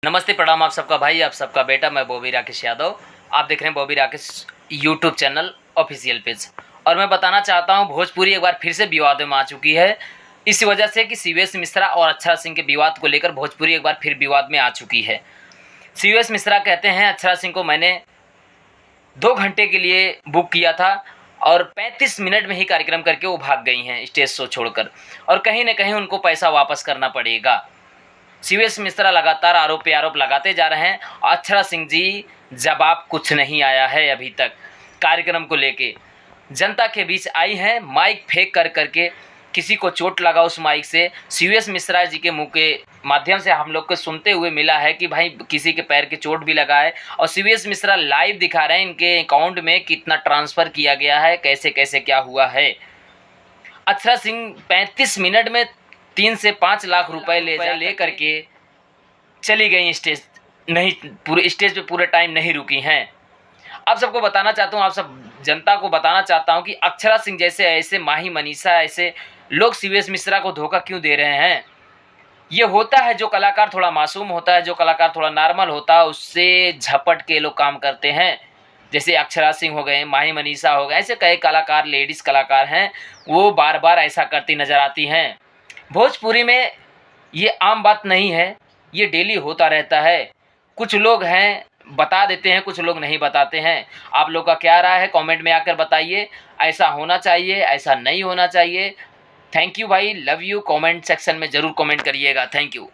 नमस्ते, प्रणाम आप सबका भाई, आप सबका बेटा, मैं बॉबी राकेश यादव। आप देख रहे हैं Bobby Rakesh YouTube channel official page. और मैं बताना चाहता हूं, भोजपुरी एक बार फिर से विवाद में आ चुकी है। इस वजह से कि सीवीएस मिश्रा और अक्षरा सिंह के विवाद को लेकर भोजपुरी एक बार फिर विवाद में आ चुकी है। सीवीएस मिश्रा कहते हैं, अक्षरा सिंह को मैंने 2 घंटे के लिए बुक किया था और 35 मिनट में ही कार्यक्रम करके वो भाग गई हैं स्टेज शो छोड़कर, और कहीं ना कहीं उनको पैसा वापस करना पड़ेगा। सीवीएस मिश्रा लगातार आरोप पे आरोप लगाते जा रहे हैं। अक्षरा सिंह जी, जवाब कुछ नहीं आया है अभी तक कार्यक्रम को लेके। जनता के बीच आई हैं, माइक फेंक कर करके किसी को चोट लगा उस माइक से। सीवीएस मिश्रा जी के मुंह के माध्यम से हम लोग को सुनते हुए मिला है कि भाई किसी के पैर के चोट भी लगा है, और सीवीएस मिश्रा लाइव दिखा रहे हैं इनके अकाउंट में कितना ट्रांसफ़र किया गया है, कैसे कैसे क्या हुआ है। अक्षरा सिंह 35 मिनट में 3 से 5 लाख रुपए ले करके चली गई स्टेज, नहीं पूरे स्टेज पे पूरे टाइम नहीं रुकी हैं। आप सबको बताना चाहता हूँ, आप सब जनता को बताना चाहता हूँ कि अक्षरा सिंह जैसे ऐसे माही मनीषा ऐसे लोग सीवीएस मिश्रा को धोखा क्यों दे रहे हैं। ये होता है, जो कलाकार थोड़ा मासूम होता है, जो कलाकार थोड़ा नॉर्मल होता है, उससे झपट के लोग काम करते हैं। जैसे अक्षरा सिंह हो गए, माही मनीषा हो गए, ऐसे कई कलाकार लेडीज़ कलाकार हैं, वो बार बार ऐसा करती नज़र आती हैं। भोजपुरी में ये आम बात नहीं है, ये डेली होता रहता है। कुछ लोग हैं बता देते हैं, कुछ लोग नहीं बताते हैं। आप लोग का क्या राय है कमेंट में आकर बताइए। ऐसा होना चाहिए, ऐसा नहीं होना चाहिए। थैंक यू भाई, लव यू। कमेंट सेक्शन में ज़रूर कमेंट करिएगा। Thank you.